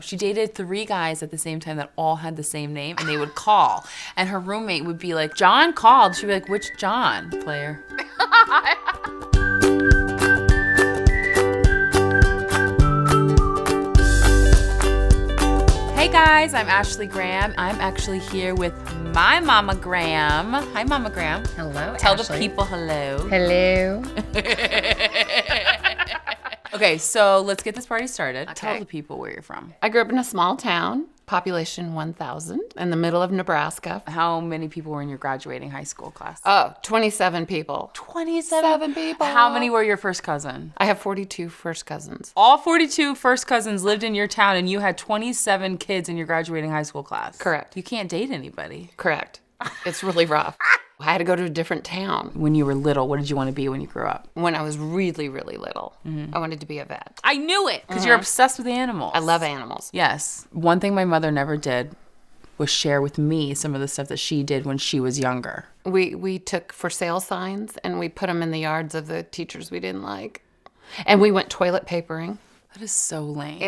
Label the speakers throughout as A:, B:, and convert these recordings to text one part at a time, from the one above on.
A: She dated 3 guys at the same time that all had the same name, and they would call. And her roommate would be like, John called. She'd be like, which John? Player. Hey guys, I'm Ashley Graham. I'm actually here with my Mama Graham. Hi, Mama Graham.
B: Hello,
A: Tell
B: Ashley.
A: the people hello.
B: Hello.
A: Okay, so let's get this party started.
B: Okay.
A: Tell the people where you're from.
B: I grew up in a small town, population 1,000, in the middle of Nebraska.
A: How many people were in your graduating high school class?
B: 27 people.
A: 27
B: people.
A: How many were your first cousin?
B: I have 42 first cousins.
A: All 42 first cousins lived in your town, and you had 27 kids in your graduating high school class.
B: Correct.
A: You can't date anybody.
B: Correct. It's really rough. I had to go to a different town.
A: When you were little, what did you want to be when you grew up?
B: When I was really, really little, I wanted to be a vet.
A: I knew it, because you're obsessed with animals.
B: I love animals.
A: Yes. One thing my mother never did was share with me some of the stuff that she did when she was younger.
B: We took for sale signs and we put them in the yards of the teachers we didn't like. And we went toilet papering.
A: That is so lame.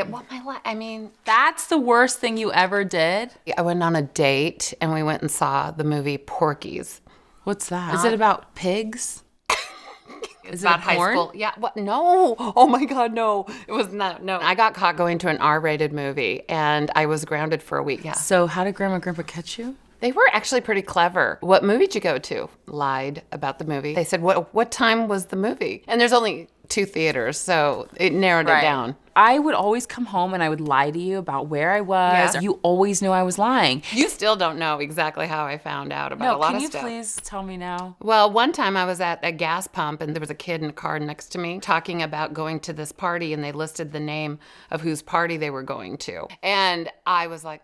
B: That's
A: the worst thing you ever did?
B: I went on a date and we went and saw the movie Porky's.
A: What's that? Is it about pigs? Is it
B: About
A: a
B: high
A: porn?
B: school. Yeah. What? No. Oh my God, no. It was not. No. I got caught going to an R-rated movie and I was grounded for a week. Yeah.
A: So how did Grandma and Grandpa catch you?
B: They were actually pretty clever. What movie did you go to? Lied about the movie. They said, what time was the movie? And there's only 2 theaters, so it narrowed it down.
A: I would always come home and I would lie to you about where I was.
B: Yeah.
A: You always knew I was lying.
B: You still don't know exactly how I found out about a lot of stuff.
A: Can you please tell me now?
B: Well, one time I was at a gas pump and there was a kid in a car next to me talking about going to this party, and they listed the name of whose party they were going to. And I was like,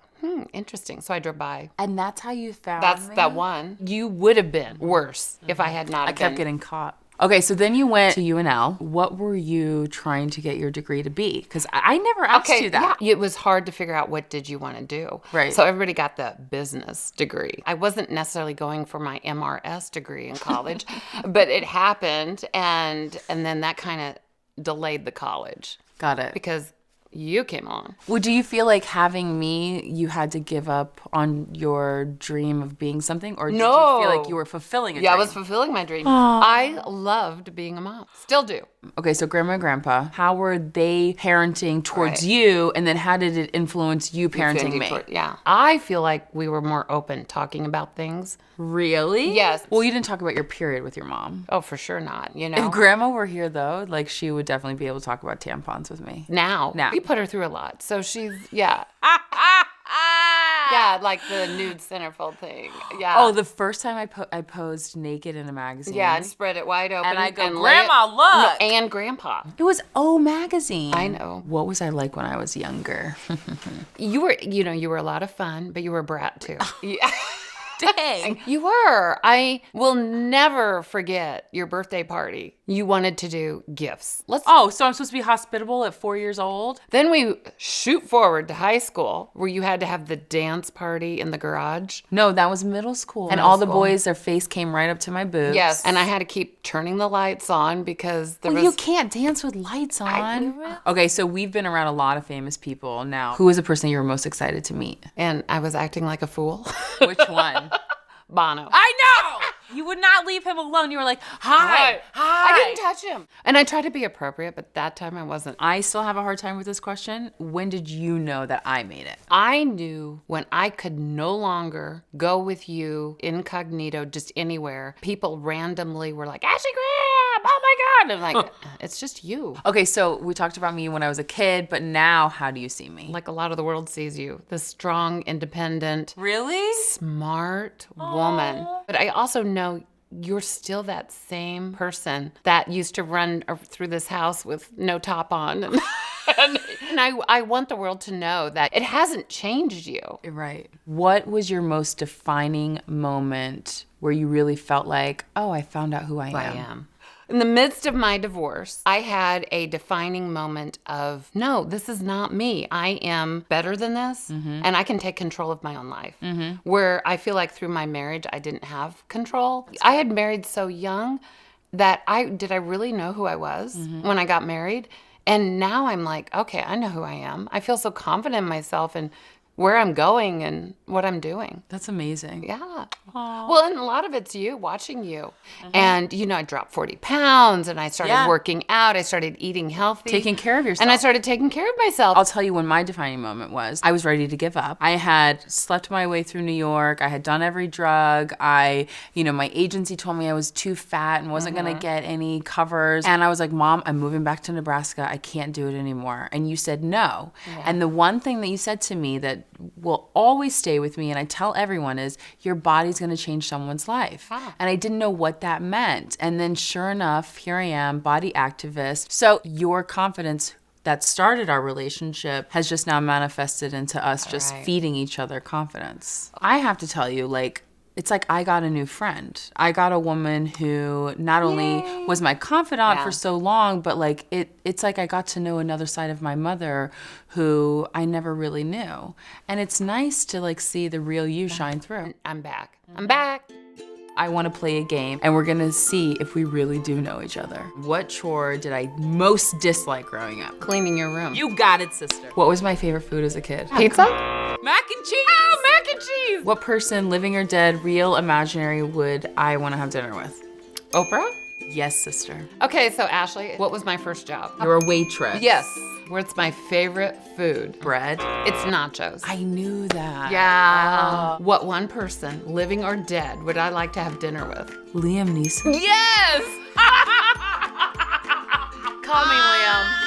B: interesting. So I drove by.
A: And that's how you found
B: That's
A: me?
B: that one. You would have been worse if I had not
A: I kept getting caught. Okay, so then you went to UNL. What were you trying to get your degree to be? Because I never asked you that.
B: Yeah. It was hard to figure out what did you want to do.
A: Right.
B: So everybody got the business degree. I wasn't necessarily going for my MRS degree in college, but it happened, and then that kind of delayed the college.
A: Got it.
B: Because you came along.
A: Well, do you feel like having me, you had to give up on your dream of being something? Or did you feel like you were fulfilling a dream?
B: Yeah, I was fulfilling my dream. I loved being a mom. Still do.
A: Okay, so Grandma and Grandpa, how were they parenting towards you? And then how did it influence you parenting me?
B: Yeah. I feel like we were more open talking about things.
A: Really?
B: Yes.
A: Well, you didn't talk about your period with your mom.
B: Oh, for sure not,
A: If Grandma were here, though, like, she would definitely be able to talk about tampons with me.
B: Now. We put her through a lot. So she's, yeah. Yeah, like the nude centerfold thing. Yeah.
A: Oh, the first time I posed naked in a magazine.
B: Yeah, and spread it wide open.
A: And I go, Grandma, look.
B: No, and Grandpa.
A: It was O Magazine.
B: I know.
A: What was I like when I was younger?
B: You were a lot of fun, but you were a brat too. Yeah.
A: Dang.
B: You were. I will never forget your birthday party. You wanted to do gifts.
A: So I'm supposed to be hospitable at 4 years old?
B: Then we shoot forward to high school, where you had to have the dance party in the garage.
A: No, that was middle school. And all the boys, their face came right up to my boobs.
B: Yes, and I had to keep turning the lights on because
A: you can't dance with lights on. Okay, so we've been around a lot of famous people now. Who was the person you were most excited to meet?
B: And I was acting like a fool.
A: Which one?
B: Bono.
A: I know! You would not leave him alone. You were like, hi.
B: I didn't touch him. And I tried to be appropriate, but that time I wasn't.
A: I still have a hard time with this question. When did you know that I made it?
B: I knew when I could no longer go with you incognito just anywhere. People randomly were like, Ashley Graham, oh my God. I'm like, it's just you.
A: Okay, so we talked about me when I was a kid, but now how do you see me?
B: Like a lot of the world sees you. The strong, independent,
A: really
B: smart woman. But I also know you're still that same person that used to run through this house with no top on. And I want the world to know that it hasn't changed you.
A: Right. What was your most defining moment where you really felt like, oh, I found out who I am?
B: In the midst of my divorce, I had a defining moment of, no, this is not me. I am better than this, and I can take control of my own life. Where I feel like through my marriage, I didn't have control. I had married so young that I really know who I was when I got married? And now I'm like, okay, I know who I am. I feel so confident in myself and where I'm going and what I'm doing.
A: That's amazing.
B: Yeah. Well, and a lot of it's you, watching you. And, I dropped 40 pounds and I started working out. I started eating healthy.
A: Taking care of yourself.
B: And I started taking care of myself.
A: I'll tell you when my defining moment was. I was ready to give up. I had slept my way through New York. I had done every drug. My agency told me I was too fat and wasn't going to get any covers. And I was like, Mom, I'm moving back to Nebraska. I can't do it anymore. And you said no. Yeah. And the one thing that you said to me that will always stay with me, and I tell everyone, is your body's going to change someone's life. Wow. And I didn't know what that meant. And then sure enough, here I am, body activist. So your confidence that started our relationship has just now manifested into us just feeding each other confidence. I have to tell you, it's like I got a new friend. I got a woman who not only was my confidant for so long, but it's like I got to know another side of my mother who I never really knew. And it's nice to see the real you shine through.
B: I'm back. I'm back.
A: I want to play a game, and we're going to see if we really do know each other. What chore did I most dislike growing up?
B: Cleaning your room.
A: You got it, sister. What was my favorite food as a kid?
B: Pizza?
A: Mac and cheese.
B: Oh, mac and cheese.
A: What person, living or dead, real, imaginary, would I want to have dinner with?
B: Oprah?
A: Yes, sister.
B: Okay, so Ashley, what was my first job?
A: You're a waitress.
B: Yes. What's my favorite food?
A: Bread.
B: It's nachos.
A: I knew that.
B: Yeah. What one person, living or dead, would I like to have dinner with?
A: Liam Neeson.
B: Yes! Call me, Liam.